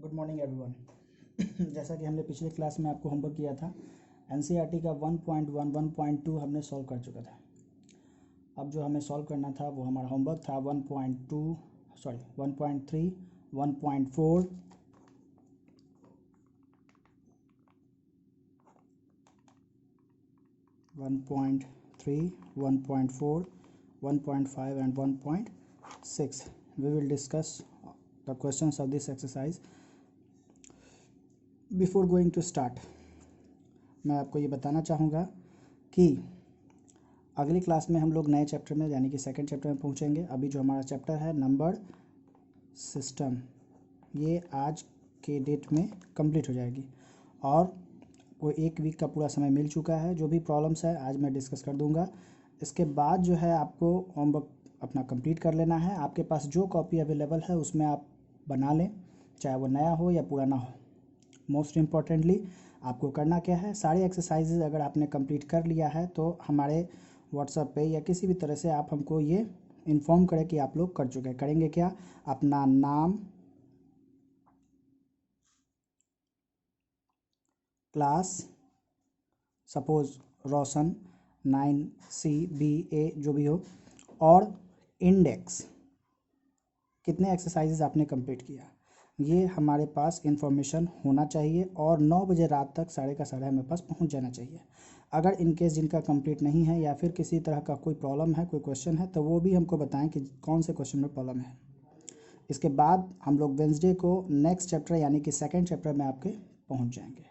Good morning everyone. जैसा कि हमने पिछले क्लास में आपको होमवर्क किया था, एनसीईआरटी का 1.1 1.2 हमने सॉल्व कर चुका था। अब जो हमें सॉल्व करना था वो हमारा होमवर्क था 1.2 sorry 1.3 1.4 1.3 1.4 1.5 and 1.6. We will discuss the questions of this exercise. Before going to start, मैं आपको ये बताना चाहूँगा कि अगली क्लास में हम लोग नए चैप्टर में यानी कि सेकंड चैप्टर में पहुँचेंगे। अभी जो हमारा चैप्टर है नंबर सिस्टम, ये आज के डेट में कंप्लीट हो जाएगी और वो 1 वीक का पूरा समय मिल चुका है। जो भी प्रॉब्लम्स है आज मैं डिस्कस कर दूंगा। इसके बाद जो है आपको होमवर्क अपना कंप्लीट कर लेना है। आपके पास जो कॉपी अवेलेबल है उसमें आप बना लें, चाहे वो नया हो या पुराना हो। मोस्ट इम्पॉर्टेंटली आपको करना क्या है, सारे एक्सरसाइजेज अगर आपने कंप्लीट कर लिया है तो हमारे व्हाट्सएप पे या किसी भी तरह से आप हमको ये इन्फॉर्म करें कि आप लोग कर चुके हैं। करेंगे क्या, अपना नाम, क्लास, सपोज रोशन 9CBA जो भी हो, और इंडेक्स, कितने एक्सरसाइजेज आपने कंप्लीट किया, ये हमारे पास इंफॉर्मेशन होना चाहिए। और 9 बजे रात तक साढ़े का साढ़े हमारे पास पहुंच जाना चाहिए। अगर इनकेस जिनका कंप्लीट नहीं है या फिर किसी तरह का कोई प्रॉब्लम है, कोई क्वेश्चन है, तो वो भी हमको बताएं कि कौन से क्वेश्चन में प्रॉब्लम है। इसके बाद हम लोग वेंसडे को नेक्स्ट चैप्टर यानी कि सेकंड चैप्टर में आपके पहुंच जाएंगे।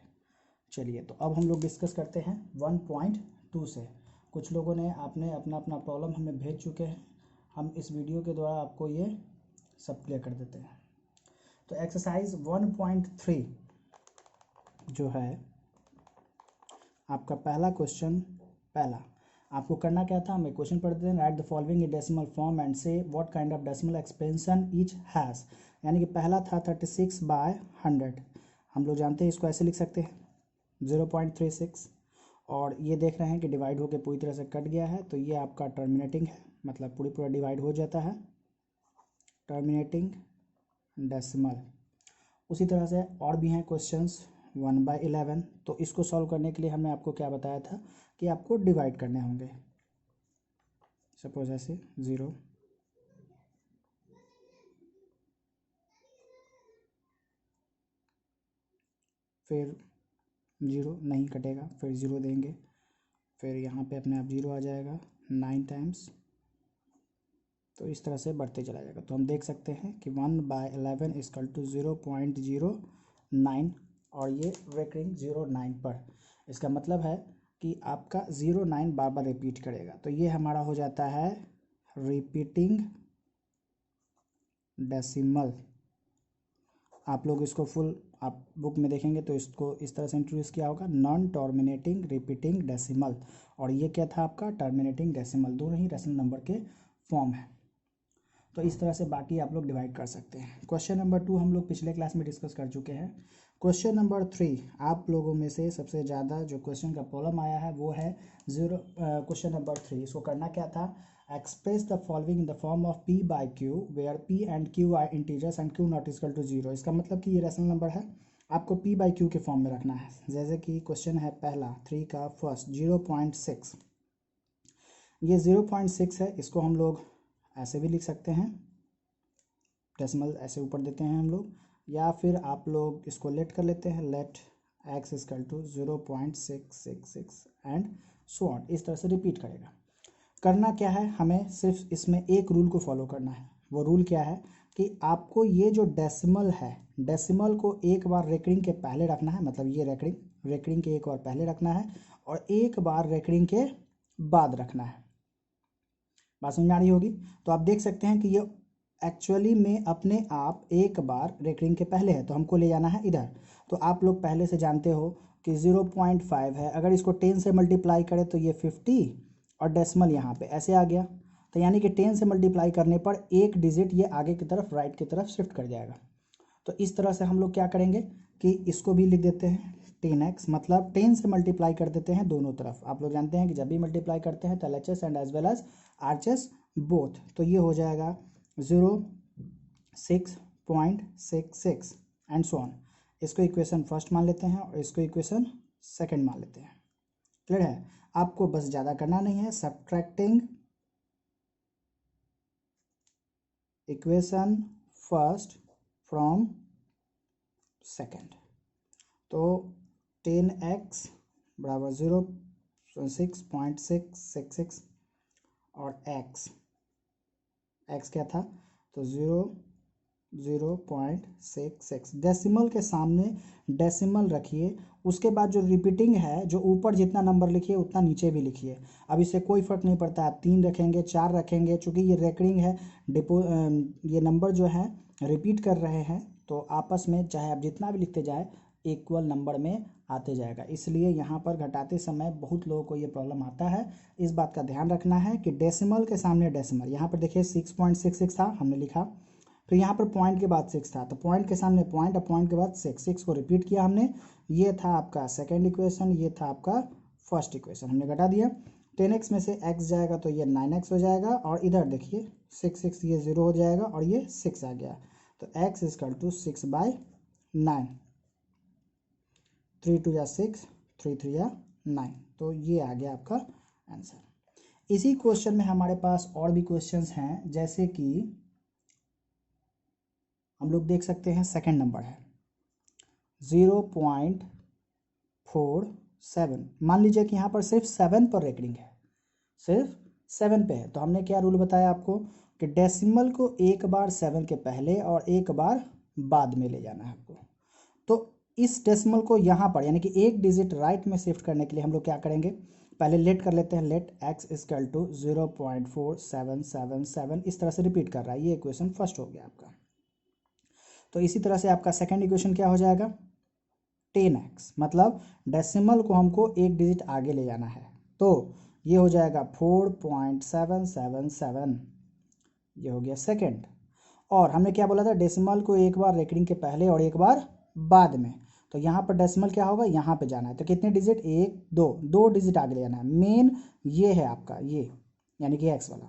चलिए, तो अब हम लोग डिस्कस करते हैं 1.2 से। कुछ लोगों ने आपने अपना अपना प्रॉब्लम हमें भेज चुके हैं। हम इस वीडियो के द्वारा आपको ये सब क्लियर कर देते हैं। तो एक्सरसाइज 1.3 जो है आपका पहला क्वेश्चन, आपको करना क्या था, हमें क्वेश्चन पढ़ते हैं। Write the following in decimal form and say what kind of decimal expansion each has. यानी कि पहला था 36/100। हम लोग जानते हैं इसको ऐसे लिख सकते हैं 0.36, और ये देख रहे हैं कि डिवाइड होकर पूरी तरह से कट गया है, तो ये आपका टर्मिनेटिंग है, मतलब पूरा डिवाइड हो जाता है, टर्मिनेटिंग डेसिमल। उसी तरह से और भी हैं क्वेश्चंस 1/11। तो इसको सॉल्व करने के लिए हमने आपको क्या बताया था कि आपको डिवाइड करने होंगे। सपोज ऐसे 0, फिर 0 नहीं कटेगा, फिर 0 देंगे, फिर यहाँ पे अपने आप 0 आ जाएगा 9 टाइम्स। तो इस तरह से बढ़ते चला जाएगा। तो हम देख सकते हैं कि 1/11 इक्वल टू 0.09, और ये रेकरिंग 0.9 पर। इसका मतलब है कि आपका 0.9 बार बार रिपीट करेगा। तो ये हमारा हो जाता है रिपीटिंग डेसिमल। आप लोग इसको फुल आप बुक में देखेंगे तो इसको इस तरह से इंट्रोड्यूस किया होगा, नॉन टर्मिनेटिंग रिपीटिंग डेसिमल। और ये क्या था आपका टर्मिनेटिंग डेसिमल। दोनों ही रेशनल नंबर के फॉर्म है। तो इस तरह से बाकी आप लोग डिवाइड कर सकते हैं। क्वेश्चन नंबर 2 हम लोग पिछले क्लास में डिस्कस कर चुके हैं। क्वेश्चन नंबर 3, आप लोगों में से सबसे ज़्यादा जो क्वेश्चन का प्रॉब्लम आया है वो है क्वेश्चन नंबर 3। इसको करना क्या था, express the following in the form of P/Q where P and Q are integers and Q not equal to 0। इसका मतलब कि ये रेशनल नंबर है, आपको P/Q के फॉर्म में रखना है। जैसे कि क्वेश्चन है पहला 3 का फर्स्ट 0.6, ये 0.6 है। इसको हम लोग ऐसे भी लिख सकते हैं, डेसिमल ऐसे ऊपर देते हैं हम लोग, या फिर आप लोग इसको लेट कर लेते हैं, let x equal to 0.666 and so on. इस तरह से रिपीट करेगा। करना क्या है, हमें सिर्फ इसमें एक रूल को फॉलो करना है। वो रूल क्या है कि आपको ये जो डेसिमल है, डेसिमल को एक बार रेकरिंग के पहले रखना है, मतलब ये रेकरिंग के एक बार पहले रखना है और एक बार रेकरिंग के बाद रखना है। बात समझ में आ रही होगी। तो आप देख सकते हैं कि ये एक्चुअली में अपने आप एक बार रेकरिंग के पहले है, तो हमको ले जाना है इधर। तो आप लोग पहले से जानते हो कि 0.5 है, अगर इसको 10 से मल्टीप्लाई करें तो ये 50 और डेसिमल यहाँ पे ऐसे आ गया। तो यानी कि 10 से मल्टीप्लाई करने पर एक डिजिट ये आगे की तरफ राइट की तरफ शिफ्ट कर जाएगा। तो इस तरह से हम लोग क्या करेंगे कि इसको भी लिख देते हैं 10x, मतलब 10 से मल्टीप्लाई कर देते हैं दोनों तरफ। आप लोग जानते हैं कि जब भी मल्टीप्लाई करते हैं तो LHS and as well as RHS both. तो ये हो जाएगा 06.66 एंड सो ऑन। इसको इक्वेशन फर्स्ट मान लेते हैं और इसको इक्वेशन सेकंड मान लेते हैं। क्लियर है? आपको बस ज़्यादा करना नहीं है, subtracting equation first from second. तो 10x बराबर 0.666 और x क्या था, तो 0.66। डेसिमल के सामने डेसिमल रखिए, उसके बाद जो रिपीटिंग है, जो ऊपर जितना नंबर लिखिए उतना नीचे भी लिखिए। अब इससे कोई फ़र्क नहीं पड़ता आप 3 रखेंगे 4 रखेंगे, चूँकि ये रेकरिंग है, ये नंबर जो है रिपीट कर रहे हैं, तो आपस में चाहे आप जितना भी लिखते जाए इक्वल नंबर में आते जाएगा। इसलिए यहाँ पर घटाते समय बहुत लोगों को ये प्रॉब्लम आता है। इस बात का ध्यान रखना है कि डेसिमल के सामने डेसिमल, यहाँ पर देखिए 6.66 था, हमने लिखा, फिर यहाँ पर पॉइंट के बाद 6 था, तो पॉइंट के सामने पॉइंट और पॉइंट के बाद 6 को रिपीट किया हमने। ये था आपका सेकेंड इक्वेशन, ये था आपका फर्स्ट इक्वेशन, हमने घटा दिया। 10x में से x जाएगा तो ये 9x हो जाएगा, और इधर देखिए 6 ये 0 हो जाएगा और ये 6 आ गया, तो x इक्वल टू 6/9। 3 2 या 6, 3 3 या 9, तो ये आ गया आपका आंसर। इसी क्वेश्चन में हमारे पास और भी क्वेश्चंस हैं, जैसे कि हम लोग देख सकते हैं सेकंड नंबर है 0.47। मान लीजिए कि यहाँ पर सिर्फ 7 पर रेकरिंग है, सिर्फ 7 पे है, तो हमने क्या रूल बताया आपको कि डेसिमल को एक बार 7 के पहले और एक बार बाद में ले जाना है आपको। तो इस डेसिमल को यहाँ पर यानी कि एक डिजिट राइट में शिफ्ट करने के लिए हम लोग क्या करेंगे, पहले लेट कर लेते हैं, लेट x इक्वल टू 0.4777, इस तरह से रिपीट कर रहा है, ये इक्वेशन फर्स्ट हो गया आपका। तो इसी तरह से आपका सेकेंड इक्वेशन क्या हो जाएगा, 10x, मतलब डेसिमल को हमको एक डिजिट आगे ले जाना है, तो ये हो जाएगा 4.777, ये हो गया सेकेंड। और हमने क्या बोला था, डेसिमल को एक बार रेकरिंग के पहले और एक बार बाद में, तो यहाँ पर डेसिमल क्या होगा, यहाँ पे जाना है, तो कितने डिजिट, 1 2 2 डिजिट आगे ले जाना है। मेन ये है आपका, ये यानी कि x वाला,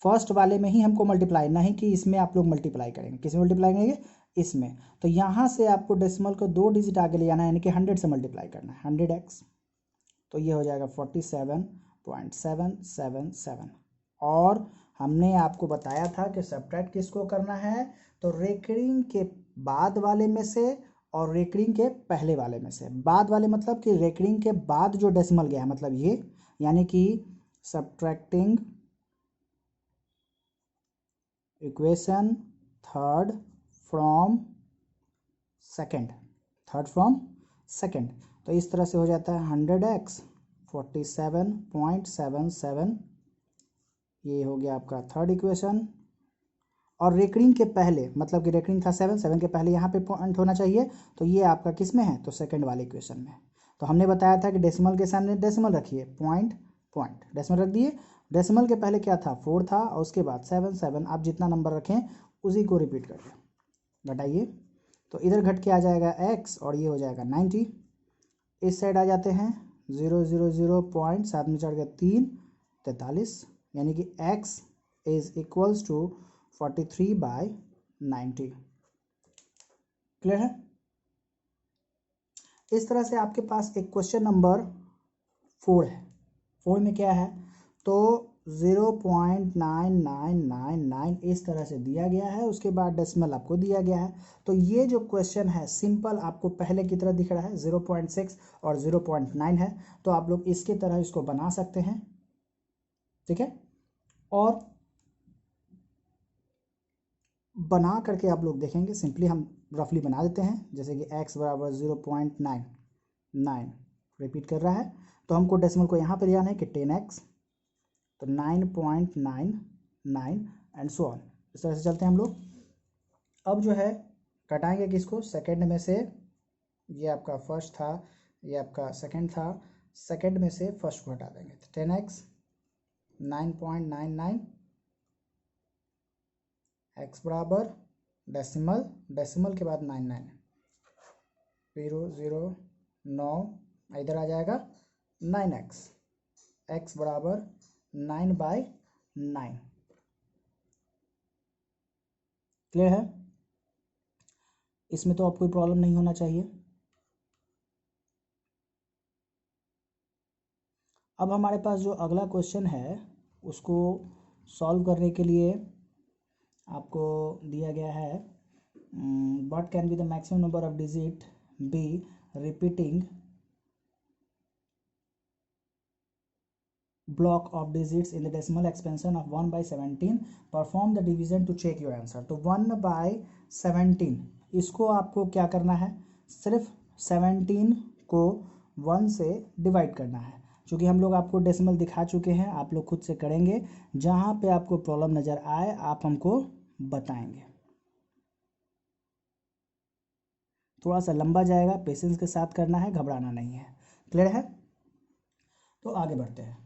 फर्स्ट वाले में ही हमको मल्टीप्लाई, नहीं कि इसमें आप लोग मल्टीप्लाई करेंगे, किसमें मल्टीप्लाई करेंगे, इसमें। तो यहाँ से आपको डेसिमल को 2 डिजिट आगे ले जाना है, यानी कि 100 से मल्टीप्लाई करना है, 100x, तो ये हो जाएगा 47.777। और हमने आपको बताया था कि सब्ट्रैक्ट किसको करना है, तो रेकरिंग के बाद वाले में से और रेकरिंग के पहले वाले में से। बाद वाले मतलब कि रेकरिंग के बाद जो डेसिमल गया है, मतलब ये, यानी कि subtracting equation third from second, third from second, तो इस तरह से हो जाता है 100x 47.77, ये हो गया आपका थर्ड इक्वेशन। और रेकरिंग के पहले, मतलब कि रेकरिंग था 7 के पहले यहाँ पे पॉइंट होना चाहिए, तो ये आपका किस में है, तो सेकंड वाले इक्वेशन में। तो हमने बताया था कि डेसिमल के सामने डेसिमल रखिए, पॉइंट पॉइंट डेसिमल रख दिए, डेसिमल के पहले क्या था, 4 था, और उसके बाद 7 आप जितना नंबर रखें उसी को रिपीट करिए, घटाइए, तो इधर घट के आ जाएगा x और ये हो जाएगा 90। इस साइड आ जाते हैं 0 पॉइंट, साथ में चढ़ गया 3 43, यानी कि x is equals to 43/90। Clear है? इस तरह से आपके पास एक क्वेश्चन नंबर 4 है। 4 में क्या है, तो 0.9999 इस तरह से दिया गया है, उसके बाद डेसिमल आपको दिया गया है। तो ये जो क्वेश्चन है सिंपल आपको पहले की तरह दिख रहा है, 0.6 और 0.9 है, तो आप लोग इसके तरह इसको बना सकते हैं, ठीक है। और बना करके आप लोग देखेंगे, सिंपली हम रफली बना देते हैं, जैसे कि x बराबर 0.99 रिपीट कर रहा है, तो हमको डेसिमल को यहाँ पर ले आना है कि 10x, तो 9.99 एंड सो ऑन, इस तरह से चलते हैं हम लोग। अब जो है घटाएंगे किसको, सेकंड में से, ये आपका फर्स्ट था, ये आपका सेकंड था, सेकंड में से फर्स्ट को हटा देंगे, तो 10x 9.99, x बराबर डेसिमल, डेसिमल के बाद 99, 009, इधर आ जाएगा 9x, x बराबर 9/9। क्लियर है? इसमें तो आपको कोई प्रॉब्लम नहीं होना चाहिए। अब हमारे पास जो अगला क्वेश्चन है उसको सॉल्व करने के लिए आपको दिया गया है what can be the maximum number of digit B repeating block of digits in the decimal expansion of 1 by 17 perform the division to check your answer। तो 1 by 17 इसको आपको क्या करना है, सिर्फ 17 को 1 से डिवाइड करना है। क्योंकि हम लोग आपको डेसिमल दिखा चुके हैं, आप लोग खुद से करेंगे। जहाँ पे आपको प्रॉब्लम नज़र आए आप हमको बताएंगे। थोड़ा सा लंबा जाएगा, पेशेंस के साथ करना है, घबराना नहीं है। क्लियर है? तो आगे बढ़ते हैं।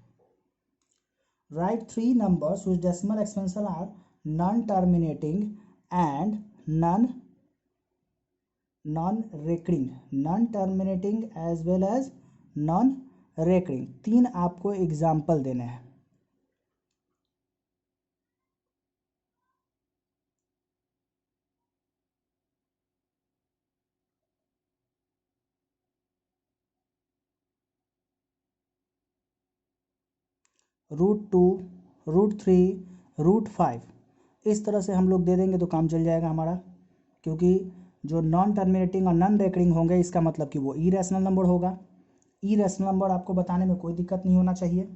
Write 3 numbers whose decimal expansion are non-terminating and non-recurring, non-terminating as well as non-recurring। 3 आपको एग्जाम्पल देने हैं। √2, √3, √5 इस तरह से हम लोग दे देंगे तो काम चल जाएगा हमारा। क्योंकि जो नॉन टर्मिनेटिंग और नॉन रेकरिंग होंगे इसका मतलब कि वो इरेशनल नंबर होगा। इरेशनल नंबर आपको बताने में कोई दिक्कत नहीं होना चाहिए।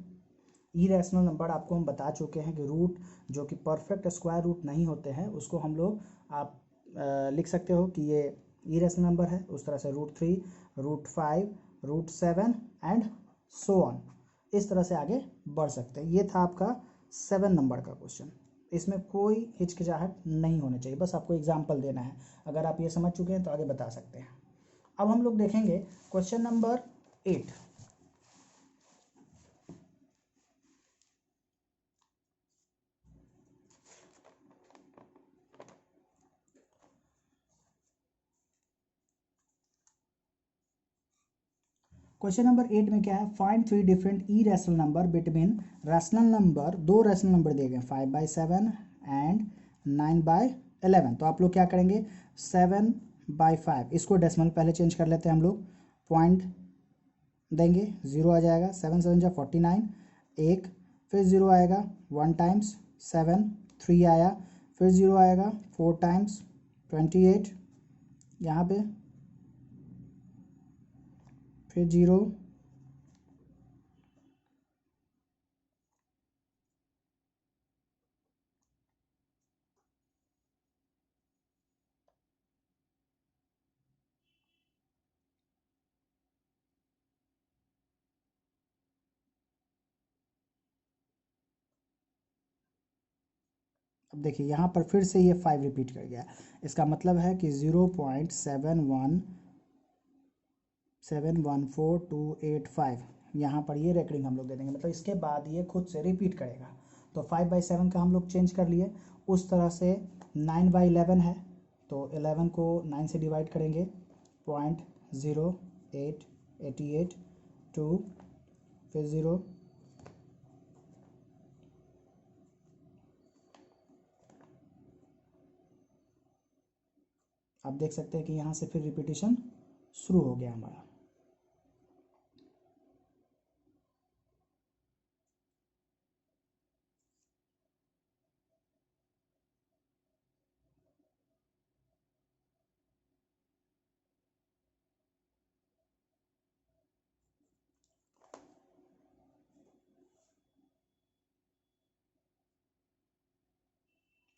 इरेशनल नंबर आपको हम बता चुके हैं कि रूट जो कि परफेक्ट स्क्वायर रूट नहीं होते हैं उसको हम लोग आप लिख सकते हो कि ये इरेशनल नंबर है। उस तरह से √3, √5, √7 एंड सो ऑन, इस तरह से आगे बढ़ सकते हैं। ये था आपका 7 नंबर का क्वेश्चन। इसमें कोई हिचकिचाहट नहीं होनी चाहिए, बस आपको एग्जाम्पल देना है। अगर आप ये समझ चुके हैं तो आगे बता सकते हैं। अब हम लोग देखेंगे क्वेश्चन नंबर 8। क्वेश्चन नंबर 8 में क्या है, find 3 different irrational number between rational number. 2 rational number दिए गए 5/7 एंड 9/11। तो आप लोग क्या करेंगे, 7/5 इसको डेसिमल पहले चेंज कर लेते हैं हम लोग। पॉइंट देंगे, 0 आ जाएगा। 7 7 जा 49, 1 फिर 0 आएगा 1 टाइम्स 7, 3 आया, फिर 0 आएगा 4 टाइम्स 28, यहाँ पे फिर 0, अब देखिए यहाँ पर फिर से ये 5 रिपीट कर गया। इसका मतलब है कि 0.71714,285 यहाँ पर ये रेकरिंग हम लोग दे देंगे। मतलब इसके बाद ये खुद से रिपीट करेगा। तो 5/7 का हम लोग चेंज कर लिए। उस तरह से 9/11 है तो 11 को 9 से डिवाइड करेंगे। 0.0888 2 फिर 0, आप देख सकते हैं कि यहाँ से फिर रिपीटिशन शुरू हो गया हमारा।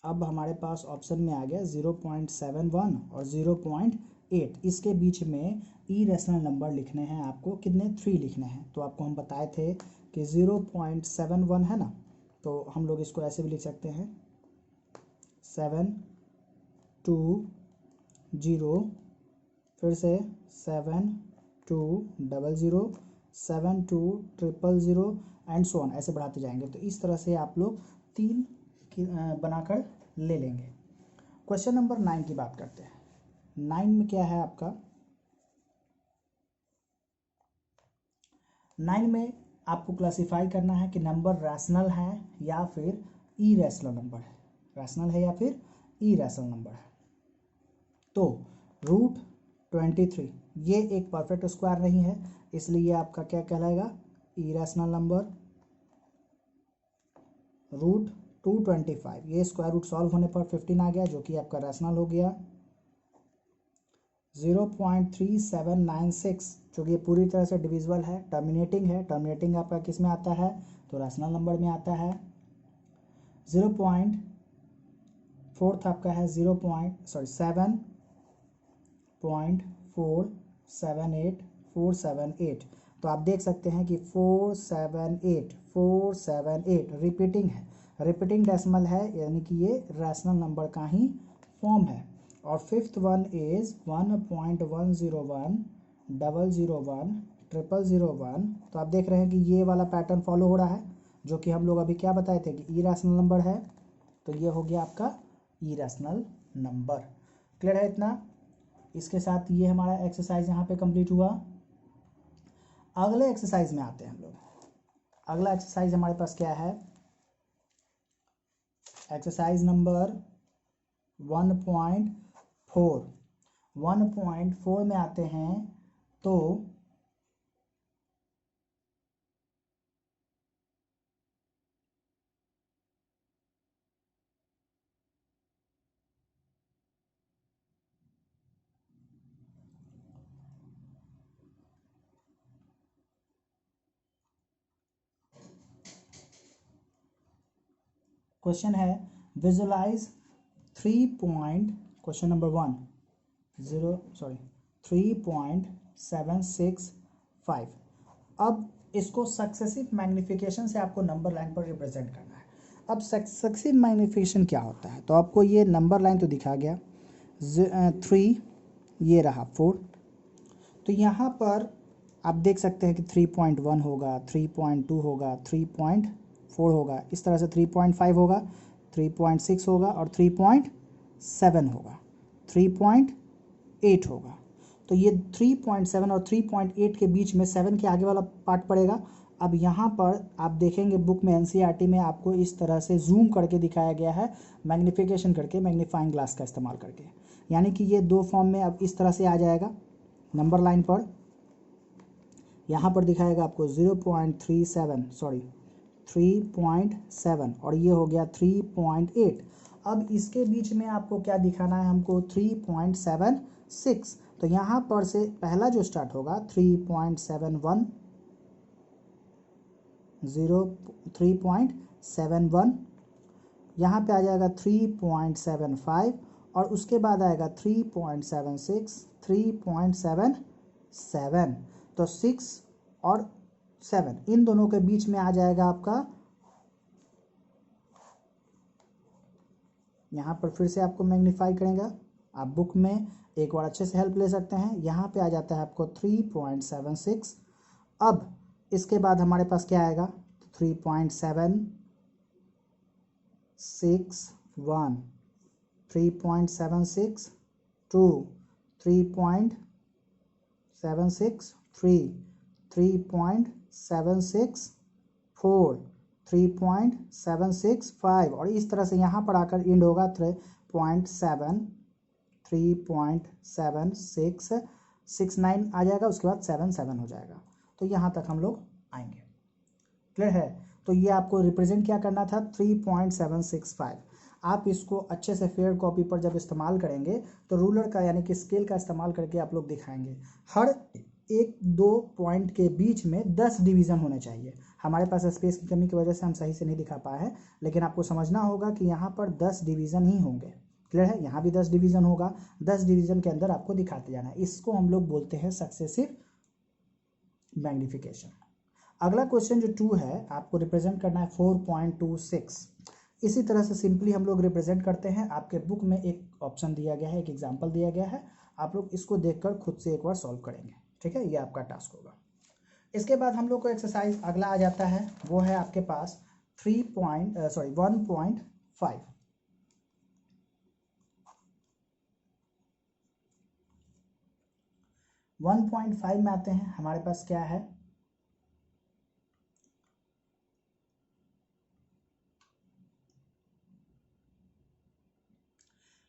अब हमारे पास ऑप्शन में आ गया 0.71 और 0.8। इसके बीच में ई रैशनल नंबर लिखने हैं आपको। कितने, 3 लिखने हैं। तो आपको हम बताए थे कि 0.71 है ना, तो हम लोग इसको ऐसे भी लिख सकते हैं 720, फिर से 7200, 7200 एंड सो ऑन, ऐसे बढ़ाते जाएंगे। तो इस तरह से आप लोग 3 बनाकर ले लेंगे। क्वेश्चन नंबर 9 की बात करते हैं। 9 में क्या है आपका, 9 में आपको क्लासिफाई करना है कि नंबर रैशनल है या फिर ई रैशनल नंबर है। रैशनल है या फिर ई रैशनल नंबर है। तो √23। ये एक परफेक्ट स्क्वायर नहीं है, इसलिए ये आपका क्या कहलाएगा, इरेशनल नंबर। √225, ये स्क्वायर रूट सॉल्व होने पर 15 आ गया, जो कि आपका रैशनल हो गया। 0.3796, चूँकि ये पूरी तरह से डिविजिबल है, टर्मिनेटिंग है, टर्मिनेटिंग आपका किस में आता है, तो रैशनल नंबर में आता है। 0.4 आपका है 7.478 तो आप देख सकते हैं कि 478 रिपीटिंग है, रिपीटिंग डेसिमल है, यानी कि ये रैशनल नंबर का ही फॉर्म है। और फिफ्थ वन इज 1.101001001 तो आप देख रहे हैं कि ये वाला पैटर्न फॉलो हो रहा है, जो कि हम लोग अभी क्या बताए थे कि इरेशनल नंबर है, तो ये हो गया आपका इरेशनल नंबर। क्लियर है इतना। इसके साथ ये हमारा एक्सरसाइज यहाँ पे कंप्लीट हुआ। अगले एक्सरसाइज में आते हैं हम लोग। अगला एक्सरसाइज हमारे पास क्या है, एक्सरसाइज नंबर 1.4। 1.4 में आते हैं तो क्वेश्चन है विजुलाइज 3.765। अब इसको सक्सेसिव मैग्निफिकेशन से आपको नंबर लाइन पर रिप्रेजेंट करना है। अब सक्सेसिव मैग्निफिकेशन क्या होता है, तो आपको ये नंबर लाइन तो दिखा गया, 3, ये रहा 4, तो यहाँ पर आप देख सकते हैं कि 3.1 होगा, 3.2 होगा, 3.4 होगा, इस तरह से 3.5 होगा, 3.6 होगा और 3.7 होगा, 3.8 होगा। तो ये 3.7 और 3.8 के बीच में 7 के आगे वाला पार्ट पड़ेगा। अब यहाँ पर आप देखेंगे बुक में एनसीईआरटी में आपको इस तरह से जूम करके दिखाया गया है, मैग्नीफिकेशन करके, मैग्नीफाइंग ग्लास का इस्तेमाल करके, यानी कि ये दो फॉर्म में अब इस तरह से आ जाएगा नंबर लाइन पर। यहाँ पर दिखाएगा आपको 3.7 और ये हो गया 3.8। अब इसके बीच में आपको क्या दिखाना है हमको, 3.76। तो यहाँ पर से पहला जो स्टार्ट होगा 3.71, 3.71, यहाँ पे आ जाएगा 3.75 और उसके बाद आएगा 3.76, 3.77। तो 6 और 7 इन दोनों के बीच में आ जाएगा आपका, यहाँ पर फिर से आपको मैग्नीफाई करेंगे, आप बुक में एक बार अच्छे से हेल्प ले सकते हैं। यहाँ पे आ जाता है आपको 3.76। अब इसके बाद हमारे पास क्या आएगा, 3.761, 3.762, 3.763, 3.764, 3.765 और इस तरह से यहाँ पर आकर एंड होगा 3.7, 3.7669 आ जाएगा, उसके बाद 77 हो जाएगा। तो यहाँ तक हम लोग आएंगे। क्लियर है। तो ये आपको रिप्रेजेंट क्या करना था, 3.765। आप इसको अच्छे से फेयर कॉपी पर जब इस्तेमाल करेंगे तो रूलर का यानी कि स्केल का इस्तेमाल करके आप लोग दिखाएंगे। हर एक दो पॉइंट के बीच में 10 डिवीज़न होने चाहिए। हमारे पास स्पेस की कमी की वजह से हम सही से नहीं दिखा पाए हैं, लेकिन आपको समझना होगा कि यहाँ पर 10 डिवीज़न ही होंगे। क्लियर है। यहाँ भी 10 डिवीज़न होगा, 10 डिवीज़न के अंदर आपको दिखाते जाना है। इसको हम लोग बोलते हैं सक्सेसिव मैग्नीफिकेशन। अगला क्वेश्चन जो 2 है, आपको रिप्रेजेंट करना है 4.26। इसी तरह से सिंपली हम लोग रिप्रेजेंट करते हैं। आपके बुक में एक ऑप्शन दिया गया है, एक एग्जाम्पल दिया गया है, आप लोग इसको देखकर खुद से एक बार सॉल्व करेंगे। ठीक है, ये आपका टास्क होगा। इसके बाद हम लोग को एक्सरसाइज अगला आ जाता है, वो है आपके पास 1.5। 1.5 में आते हैं, हमारे पास क्या है,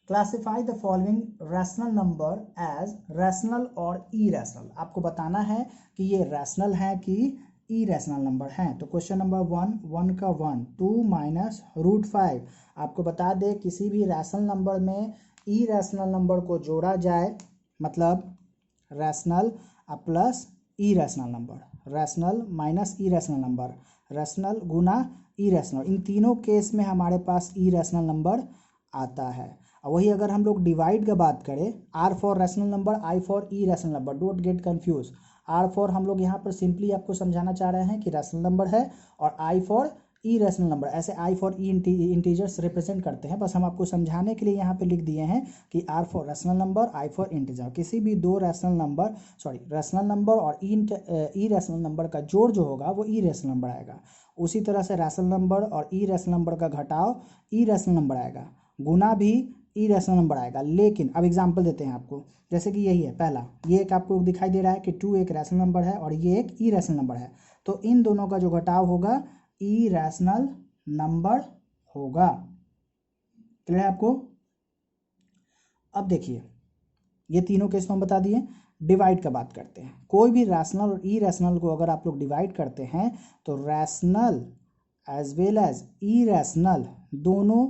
classify the following rational number as rational और इरेशनल। आपको बताना है कि ये रैशनल है कि इरेशनल नंबर हैं। तो क्वेश्चन नंबर 1 का 1 2 माइनस रूट 5। आपको बता दें किसी भी रैशनल नंबर में इरेशनल नंबर को जोड़ा जाए, मतलब rational plus irrational number, rational minus irrational number, rational गुना इरेशनल, इन तीनों केस में हमारे पास इरेशनल नंबर आता है। और वही अगर हम लोग डिवाइड का बात करें, R for rational number, I for irrational number, don't get confuse. R for हम लोग यहाँ पर सिंपली आपको समझाना चाह रहे हैं कि रैशनल नंबर है, और आई फॉर इरेशनल नंबर, ऐसे I for E integers represent करते हैं। बस हम आपको समझाने के लिए यहाँ पे लिख दिए हैं कि R for rational number, I for integer. किसी भी दो रैशनल नंबर, रैशनल नंबर और ई रैशनल नंबर का जोड़ जो होगा वो ई रैशनल नंबर आएगा। उसी तरह से रैशनल नंबर और ई रैशनल नंबर का घटाव ई रैशनल नंबर आएगा, गुना भी ई रैशनल नंबर आएगा। लेकिन अब एग्जाम्पल देते हैं आपको, जैसे कि यही है पहला, ये एक आपको दिखाई दे रहा है कि 2 एक रैशनल नंबर है और ये एक ई रैशनल नंबर है, तो इन दोनों का जो घटाव होगा ई रैशनल नंबर होगा। क्लियर है आपको? अब देखिए, ये तीनों केस तो हम बता दिए। डिवाइड का बात करते हैं। कोई भी रैशनल और ई रैशनल को अगर आप लोग डिवाइड करते हैं तो रैशनल एज वेल एज ई रैशनल दोनों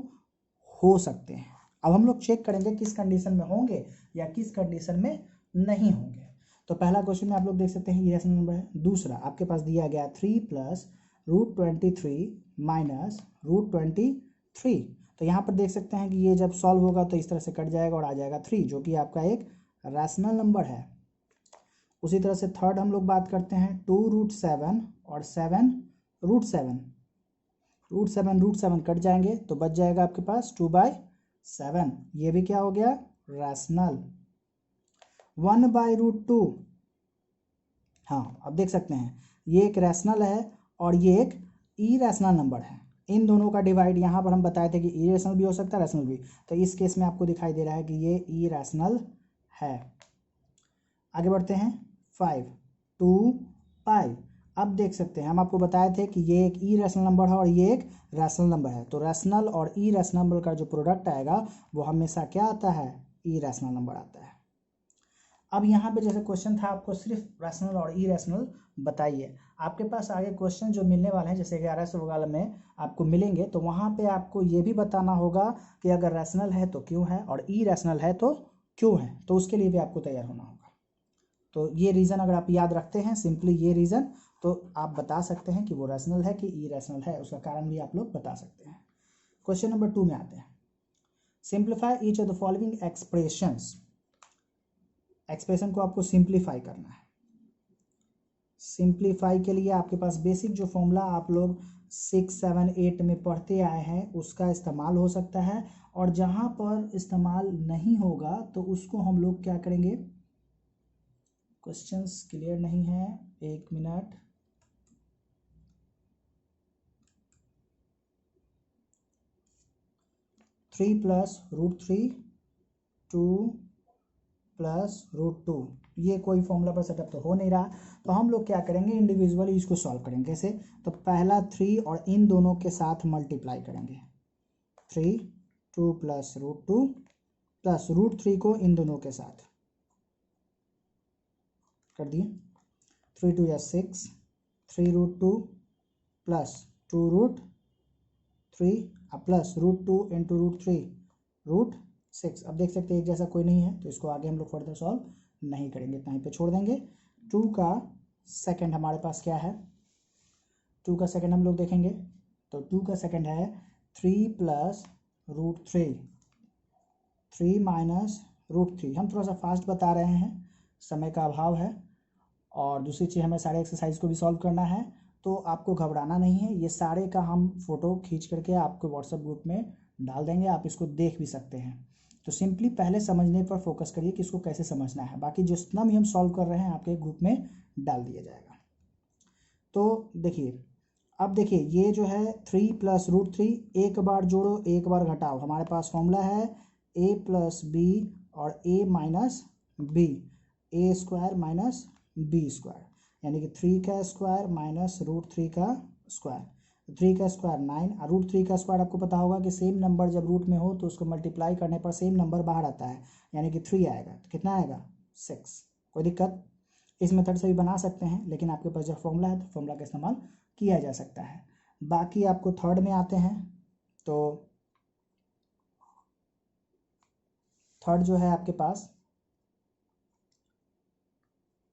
हो सकते हैं। अब हम लोग चेक करेंगे किस कंडीशन में होंगे या किस कंडीशन में नहीं होंगे। तो पहला क्वेश्चन में आप लोग देख सकते हैं इरेशनल नंबर है। दूसरा आपके पास दिया गया 3 प्लस रूट 23 माइनस रूट 23। तो यहाँ पर देख सकते हैं कि ये जब सॉल्व होगा तो इस तरह से कट जाएगा और आ जाएगा 3, जो कि आपका एक रैशनल नंबर है। उसी तरह से थर्ड हम लोग बात करते हैं 2 रूट 7 और 7 रूट 7। रूट 7 कट जाएंगे तो बच जाएगा आपके पास 2/7। ये भी क्या हो गया? रैशनल। 1/√2, हाँ अब देख सकते हैं ये एक रैशनल है और ये एक इरेशनल नंबर है। इन दोनों का डिवाइड यहाँ पर हम बताए थे कि इरेशनल भी हो सकता है, रैशनल भी। तो इस केस में आपको दिखाई दे रहा है कि ये इरेशनल है। आगे बढ़ते हैं 5 2π। अब देख सकते हैं हम आपको बताए थे कि ये एक इरेशनल नंबर है और ये एक रैशनल नंबर है। तो रैशनल और इरेशनल नंबर का जो प्रोडक्ट आएगा वो हमेशा क्या आता है? इरेशनल नंबर आता है। अब यहाँ पे जैसे क्वेश्चन था आपको सिर्फ रैशनल और इरेशनल बताइए। आपके पास आगे क्वेश्चन जो मिलने वाले हैं जैसे 1100 वाले में आपको मिलेंगे, तो वहाँ पे आपको ये भी बताना होगा कि अगर रैशनल है तो क्यों है और इरेशनल है तो क्यों है। तो उसके लिए भी आपको तैयार होना होगा। तो ये रीज़न अगर आप याद रखते हैं, सिंपली ये रीज़न, तो आप बता सकते हैं कि वो रैशनल है कि इरेशनल है। उसका कारण भी आप लोग बता सकते हैं। क्वेश्चन नंबर 2 में आते हैं। Simplify each of the following expressions. Expression को आपको सिंप्लीफाई करना है। सिंप्लीफाई के लिए आपके पास बेसिक जो फॉर्मूला आप लोग 6 7 8 में पढ़ते आए हैं उसका इस्तेमाल हो सकता है, और जहाँ पर इस्तेमाल नहीं होगा तो उसको हम लोग क्या करेंगे। क्वेश्चंस क्लियर नहीं है, एक minute. Three plus root 3 2 plus root 2, ये कोई फॉर्मूला पर सेटअप तो हो नहीं रहा। तो हम लोग क्या करेंगे, इंडिविजुअली इसको सॉल्व करेंगे। कैसे? तो पहला 3 और इन दोनों के साथ मल्टीप्लाई करेंगे। 3 2 प्लस रूट 2 प्लस रूट 3 को इन दोनों के साथ कर दिए। 3 2 या 6, 3 root 2 plus 2 root 3 plus root 2 into root 3 root 6। अब देख सकते हैं एक जैसा कोई नहीं है, तो इसको आगे हम लोग फर्दर सॉल्व नहीं करेंगे, इतना ही पे छोड़ देंगे। 2 का सेकंड हमारे पास क्या है? 2 का सेकंड हम लोग देखेंगे तो 2 का सेकंड है 3 प्लस रूट 3, 3 माइनस रूट 3। हम थोड़ा सा फास्ट बता रहे हैं, समय का अभाव है, और दूसरी चीज़ हमें सारे एक्सरसाइज को भी सॉल्व करना है, तो आपको घबराना नहीं है। ये सारे का हम फोटो खींच करके आपको व्हाट्सएप ग्रुप में डाल देंगे, आप इसको देख भी सकते हैं। तो सिंपली पहले समझने पर फोकस करिए कि इसको कैसे समझना है, बाकी जितना भी हम सॉल्व कर रहे हैं आपके ग्रुप में डाल दिया जाएगा। तो देखिए, अब देखिए ये जो है 3 प्लस रूट 3, एक बार जोड़ो एक बार घटाओ। हमारे पास फॉर्मूला है a प्लस बी और a minus B, A square minus B square, यानी कि 3 का स्क्वायर माइनस रूट 3 का स्क्वायर। 3 का स्क्वायर 9, रूट 3 का स्क्वायर आपको पता होगा कि सेम नंबर जब रूट में हो तो उसको मल्टीप्लाई करने पर सेम नंबर बाहर आता है, यानी कि 3 आएगा। तो कितना आएगा 6। कोई दिक्कत? इस मेथड से भी बना सकते हैं, लेकिन आपके पास जब फॉर्मूला है तो फॉर्मूला का इस्तेमाल किया जा सकता है। बाकी आपको थर्ड में आते हैं, तो थर्ड जो है आपके पास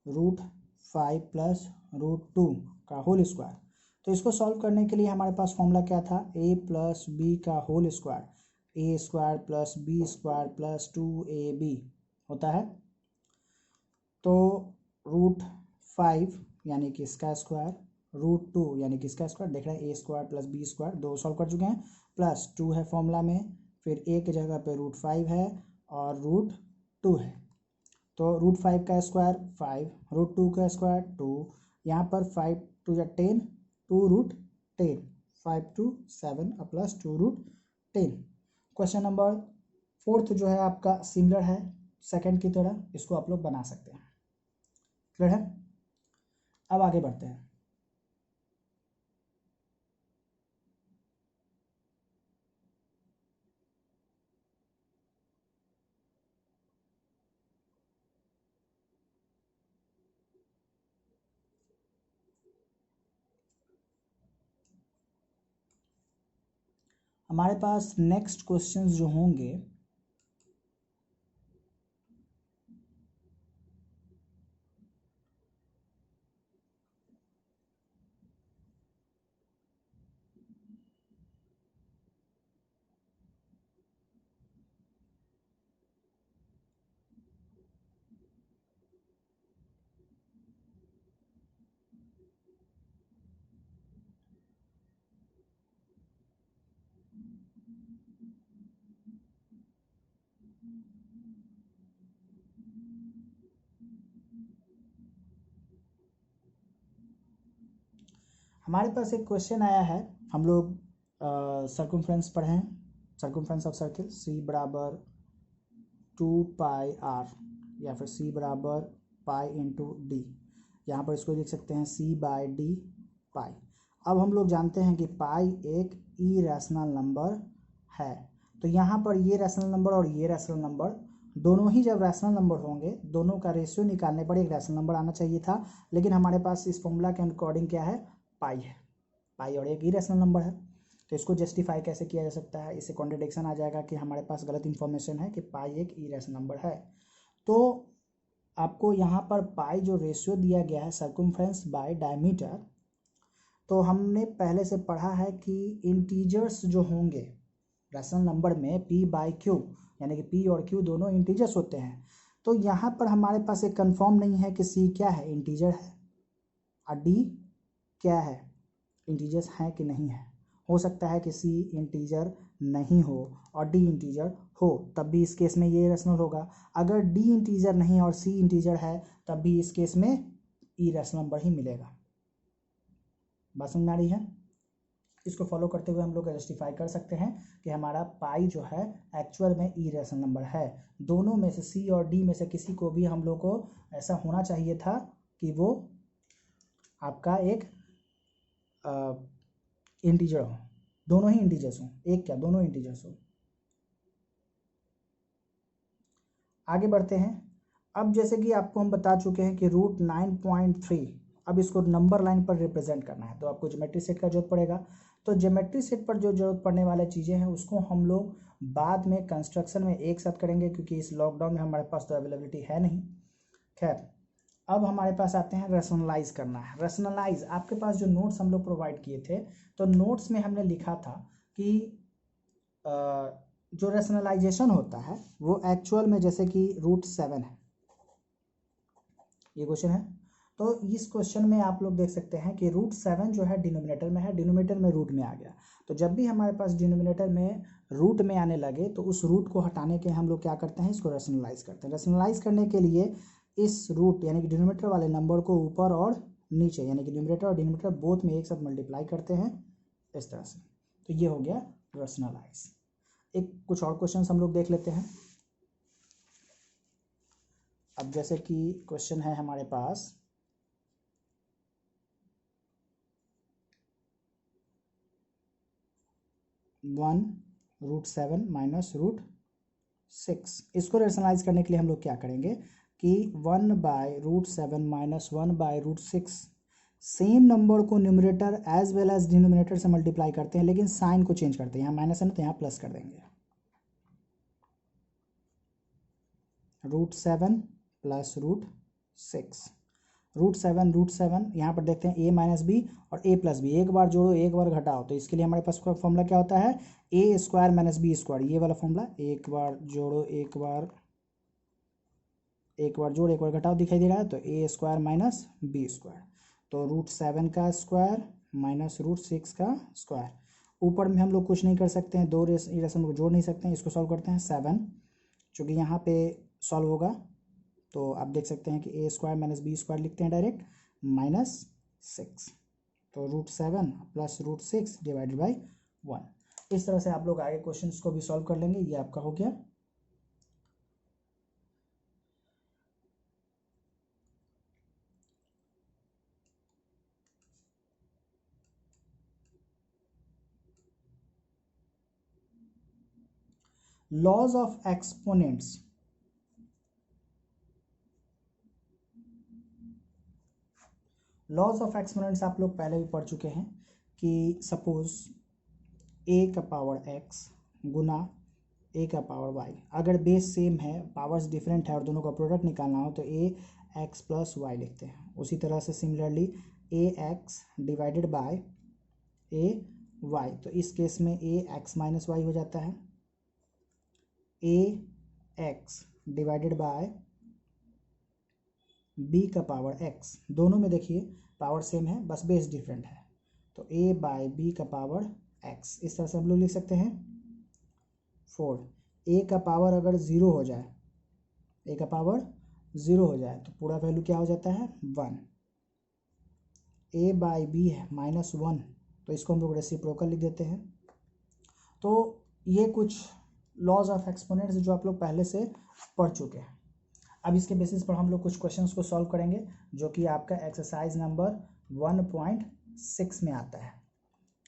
√5 प्लस √2 का होल स्क्वायर। तो इसको सॉल्व करने के लिए हमारे पास फॉर्मूला क्या था, a प्लस बी का whole square, A square plus B square plus 2ab होता है। तो √5 यानी कि इसका स्क्वायर, √2 यानी कि इसका स्क्वायर, देख रहे हैं a square plus B square, दो सॉल्व कर चुके हैं, प्लस 2 है फॉर्मूला में, फिर एक जगह पे √5 है और √2 है। तो √5 का स्क्वायर 5, √2 का स्क्वायर 2, यहाँ पर 5 2 या 10, 2√10, 5 2 7 प्लस 2√10। क्वेश्चन नंबर 4 जो है आपका सिमिलर है सेकंड की तरह, इसको आप लोग बना सकते हैं। क्लियर है? अब आगे बढ़ते हैं। हमारे पास नेक्स्ट क्वेश्चंस जो होंगे, हमारे पास एक क्वेश्चन आया है। हम लोग सर्कमफ्रेंस पढ़े हैं, सर्कमफ्रेंस ऑफ सर्किल c बराबर 2πr या फिर c बराबर पाई इंटू डी। यहाँ पर इसको लिख सकते हैं c/d पाई। अब हम लोग जानते हैं कि पाई एक इरेशनल नंबर है। तो यहाँ पर ये रैशनल नंबर और ये रैशनल नंबर दोनों ही जब रैशनल नंबर होंगे, दोनों का रेशियो निकालने पर एक रैशनल नंबर आना चाहिए था, लेकिन हमारे पास इस फॉर्मूला के अकॉर्डिंग क्या है, पाई है। पाई और एक इरेशनल नंबर है, तो इसको जस्टिफाई कैसे किया जा सकता है, इससे कॉन्ट्रडिक्शन आ जाएगा कि हमारे पास गलत इन्फॉर्मेशन है कि पाई एक इरेशनल नंबर है। तो आपको यहाँ पर पाई जो रेशियो दिया गया है सर्कमफ्रेंस बाय डायमीटर, तो हमने पहले से पढ़ा है कि इंटीजर्स जो होंगे रैशनल नंबर में p/q, यानी कि p और q दोनों इंटीजर्स होते हैं। तो यहाँ पर हमारे पास एक कंफर्म नहीं है कि c क्या है, इंटीजर है, और d क्या है, इंटीजर्स हैं कि नहीं है। हो सकता है कि c इंटीजर नहीं हो और d इंटीजर हो, तब भी इस केस में ये रैशनल होगा। अगर d इंटीजर नहीं और c इंटीजर है, तब भी इस केस में इरेशनल नंबर ही मिलेगा। बात समझ में आ रही है? इसको फॉलो करते हुए हम लोग जस्टिफाई कर सकते हैं कि हमारा पाई जो है एक्चुअल में इरेशनल नंबर है। दोनों में से सी और डी में से किसी को भी हम लोग को ऐसा होना चाहिए था कि वो आपका एक इंटीजर हो, दोनों ही इंटीजर्स हो, एक क्या दोनों इंटीजर्स हो। आगे बढ़ते हैं। अब जैसे कि आपको हम बता चुके हैं कि √9.3, अब इसको नंबर लाइन पर रिप्रेजेंट करना है, तो आपको ज्योमेट्री सेट का जरूरत पड़ेगा। तो ज्योमेट्री सेट पर जो जरूरत पड़ने वाले चीज़ें हैं उसको हम लोग बाद में कंस्ट्रक्शन में एक साथ करेंगे, क्योंकि इस लॉकडाउन में हमारे पास तो अवेलेबिलिटी है नहीं। खैर, अब हमारे पास आते हैं रैशनलाइज करना है। रैशनलाइज, आपके पास जो नोट्स हम लोग प्रोवाइड किए थे, तो नोट्स में हमने लिखा था कि जो रैशनलाइजेशन होता है वो एक्चुअल में जैसे कि √7 है, ये क्वेश्चन है। तो इस क्वेश्चन में आप लोग देख सकते हैं कि √7 जो है डिनोमिनेटर में है, डिनोमिनेटर में रूट में आ गया। तो जब भी हमारे पास डिनोमिनेटर में रूट में आने लगे तो उस रूट को हटाने के हम लोग क्या करते हैं, इसको रैशनलाइज करते हैं। रैशनलाइज करने के लिए इस रूट यानी कि डिनोमिनेटर वाले नंबर को ऊपर और नीचे यानी कि न्यूमरेटर और डिनोमिनेटर बोथ में एक साथ मल्टीप्लाई करते हैं इस तरह से। तो ये हो गया रैशनलाइज। एक कुछ और क्वेश्चन हम लोग देख लेते हैं। अब जैसे कि क्वेश्चन है हमारे पास 1√7 माइनस √6। इसको रेशनलाइज करने के लिए हम लोग क्या करेंगे कि 1/√7 माइनस 1/√6 सेम नंबर को numerator as well as denominator से मल्टीप्लाई करते हैं, लेकिन साइन को चेंज करते हैं। यहाँ माइनस है ना, तो यहाँ प्लस कर देंगे। √7 प्लस √6, √7 यहाँ पर देखते हैं a माइनस बी और a प्लस बी, एक बार जोड़ो एक बार घटाओ, तो इसके लिए हमारे पास फॉर्मूला क्या होता है, a square minus B square, ये वाला फॉर्मूला, एक बार जोड़ो एक बार जोड़ एक बार घटाओ दिखाई दे रहा है, तो a square minus B square, तो √7 का स्क्वायर माइनस √6 का स्क्वायर। ऊपर में हम लोग कुछ नहीं कर सकते हैं, दो रेशन को जोड़ नहीं सकते हैं, इसको सॉल्व करते हैं। 7 चूँकि यहाँ पे सॉल्व होगा तो आप देख सकते हैं कि a square minus B square लिखते हैं डायरेक्ट, माइनस 6, तो √7 प्लस √6 डिवाइडेड बाई 1। इस तरह से आप लोग आगे क्वेश्चंस को भी सॉल्व कर लेंगे। ये आपका हो गया। Laws of exponents, laws of exponents आप लोग पहले भी पढ़ चुके हैं कि सपोज a का पावर x गुना a का पावर y, अगर बेस सेम है, पावर्स डिफरेंट है और दोनों का प्रोडक्ट निकालना हो तो a x प्लस y लिखते हैं। उसी तरह से similarly a x divided by a y, तो इस केस में a x माइनस y हो जाता है। a x divided by b का पावर x, दोनों में देखिए पावर सेम है, बस बेस डिफरेंट है, तो a बाय b का पावर x, इस तरह से हम लोग लिख सकते हैं। 4, a का पावर अगर 0 हो जाए, a का पावर 0 हो जाए तो पूरा वैल्यू क्या हो जाता है 1। a बाई बी है माइनस 1, तो इसको हम लोग रेसिप्रोकल लिख देते हैं। तो ये कुछ लॉज ऑफ एक्सपोनेंट्स जो आप लोग पहले से पढ़ चुके हैं। अब इसके बेसिस पर हम लोग कुछ क्वेश्चंस को सॉल्व करेंगे, जो कि आपका एक्सरसाइज नंबर 1.6 में आता है।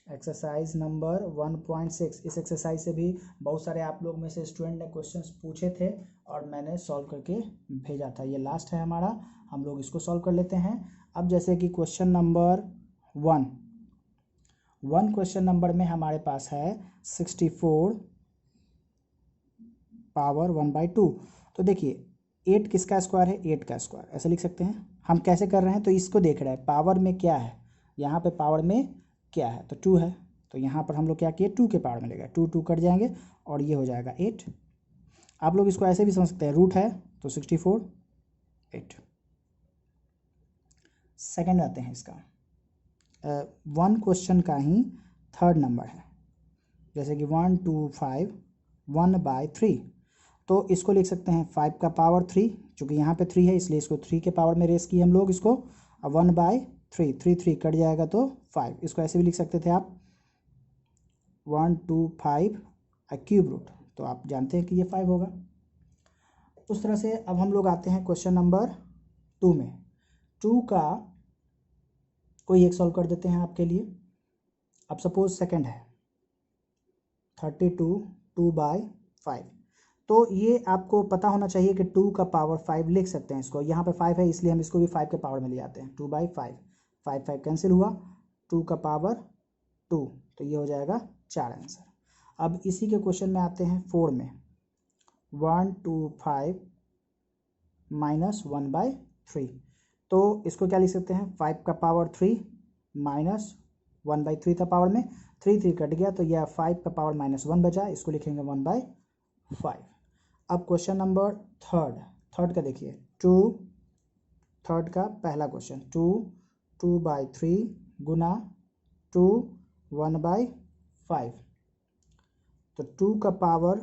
एक्सरसाइज नंबर 1.6, इस एक्सरसाइज से भी बहुत सारे आप लोग में से स्टूडेंट ने क्वेश्चंस पूछे थे और मैंने सॉल्व करके भेजा था। ये लास्ट है हमारा, हम लोग इसको सॉल्व कर लेते हैं। अब जैसे कि क्वेश्चन नंबर 1 क्वेश्चन नंबर में हमारे पास है 64 पावर 1/2। तो देखिए 8 किसका स्क्वायर है, 8 का स्क्वायर, ऐसे लिख सकते हैं। हम कैसे कर रहे हैं, तो इसको देख रहे हैं पावर में क्या है, यहाँ पे पावर में क्या है, तो 2 है, तो यहाँ पर हम लोग क्या किए 2 के पावर में ले गए, 2 कट जाएंगे और ये हो जाएगा 8। आप लोग इसको ऐसे भी समझ सकते हैं, रूट है तो 64 8। सेकेंड आते हैं इसका 1 क्वेश्चन का ही थर्ड नंबर है, जैसे कि 1 2 5 1/3, तो इसको लिख सकते हैं 5 का पावर 3, चूँकि यहाँ पे 3 है इसलिए इसको 3 के पावर में रेस किए हम लोग इसको। अब 1/3, 3 कट जाएगा तो 5, इसको ऐसे भी लिख सकते थे आप 1 2 5 क्यूब रूट, तो आप जानते हैं कि ये 5 होगा। उस तरह से अब हम लोग आते हैं क्वेश्चन नंबर 2 में। 2 का कोई एक सॉल्व कर देते हैं आपके लिए। अब सपोज सेकंड है 32 2/5, तो ये आपको पता होना चाहिए कि 2 का पावर 5 लिख सकते हैं इसको, यहाँ पे 5 है इसलिए हम इसको भी 5 के पावर में ले जाते हैं। 2/5, 5 कैंसिल हुआ, 2 का पावर 2, तो ये हो जाएगा 4 आंसर। अब इसी के क्वेश्चन में आते हैं 4 में 1 2 5 माइनस 1/3, तो इसको क्या लिख सकते हैं 5 का पावर 3 माइनस 1/3 था पावर में, 3 कट गया तो यह 5 का पावर -1 बचा, इसको लिखेंगे 1/5। अब क्वेश्चन नंबर थर्ड का देखिए 2, थर्ड का पहला क्वेश्चन 2 2/3 गुना 2 1/5, तो 2 का पावर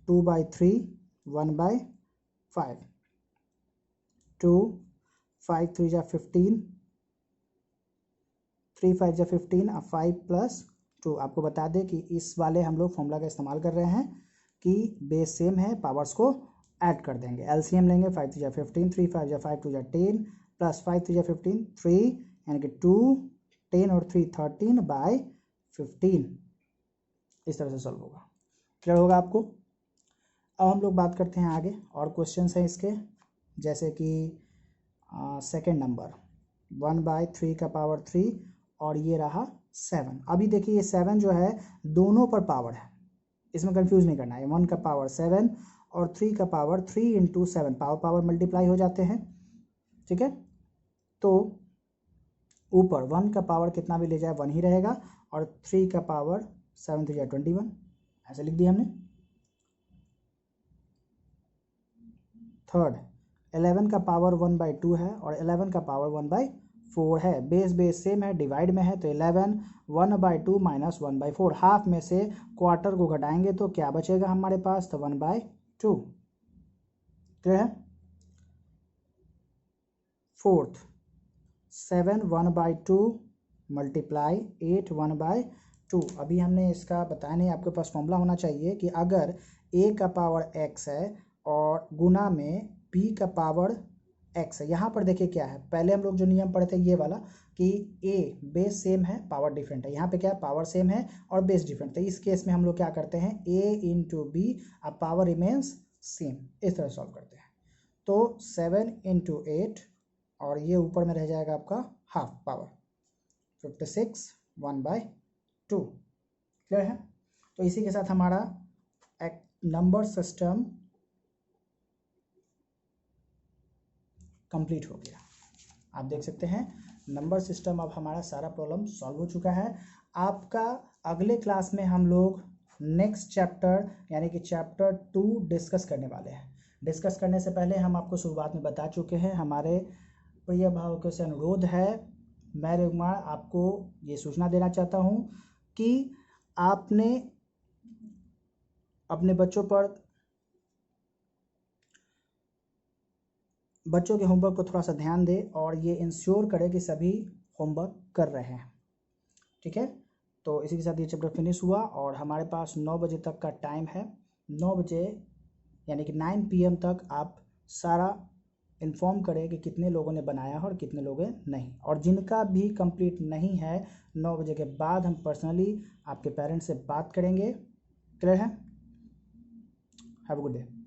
2/3 1/5, 2 5 3 जा 15, 3 5 जा 15, अब 5 + 2। आपको बता दें कि इस वाले हम लोग फॉर्मूला का इस्तेमाल कर रहे हैं कि बेस सेम है, पावर्स को ऐड कर देंगे, एलसीएम लेंगे, 5 3 जा 15, 3 5 जा 5 2 जा 10 प्लस 5 3 जा 15 3, यानी कि 2 10 और 3 13/15, इस तरह से सॉल्व होगा। क्लियर होगा आपको। अब हम लोग बात करते हैं आगे और क्वेश्चंस हैं इसके, जैसे कि सेकेंड नंबर 1/3 का पावर 3 और ये रहा 7। अभी देखिए ये 7 जो है दोनों पर पावर है, इसमें कंफ्यूज नहीं करना है। 1 का पावर 7 और 3 का पावर 3 इंटू 7, पावर मल्टीप्लाई हो जाते हैं, ठीक है। तो ऊपर 1 का पावर कितना भी ले जाए 1 ही रहेगा, और 3 का पावर 7 3 21, ऐसे लिख दिया हमने। थर्ड 11 का पावर 1/2 है और 11 का पावर 1/4 है। बेस बेस सेम है, डिवाइड में है, तो 11 1/2 माइनस 1/4, हाफ में से क्वार्टर को घटाएंगे तो क्या बचेगा हमारे पास, तो 1/2। क्लियर है। Fourth 7 1/2 multiply 8 1/2। अभी हमने इसका बताया नहीं, आपके पास फॉर्मूला होना चाहिए कि अगर a का पावर x है और गुना में b का पावर x है। यहाँ पर देखिए क्या है, पहले हम लोग जो नियम पढ़े थे ये वाला कि a बेस सेम है पावर डिफरेंट है, यहाँ पे क्या है पावर सेम है और बेस डिफरेंट। तो इस केस में हम लोग क्या करते हैं a इंटू बी, अब पावर रिमेन्स सेम, इस तरह सॉल्व करते हैं। तो 7 इंटू 8 और ये ऊपर में रह जाएगा आपका हाफ पावर 56 1/2। क्लियर है। तो इसी के साथ हमारा एक नंबर सिस्टम कंप्लीट हो गया। आप देख सकते हैं नंबर सिस्टम, अब हमारा सारा प्रॉब्लम सॉल्व हो चुका है। आपका अगले क्लास में हम लोग नेक्स्ट चैप्टर यानी कि चैप्टर 2 डिस्कस करने वाले हैं। डिस्कस करने से पहले हम आपको शुरुआत में बता चुके हैं, हमारे प्रिय भावकों से अनुरोध है, मैं रविकुमार आपको ये सूचना देना चाहता हूँ कि आपने अपने बच्चों के होमवर्क को थोड़ा सा ध्यान दें और ये इंश्योर करें कि सभी होमवर्क कर रहे हैं, ठीक है। तो इसी के साथ ये चैप्टर फिनिश हुआ और हमारे पास 9 बजे तक का टाइम है। 9 बजे यानी कि 9 PM तक आप सारा इन्फॉर्म करें कि कितने लोगों ने बनाया है और कितने लोगों ने नहीं, और जिनका भी कंप्लीट नहीं है 9 बजे के बाद हम पर्सनली आपके पेरेंट्स से बात करेंगे। क्लियर है। Have a good day.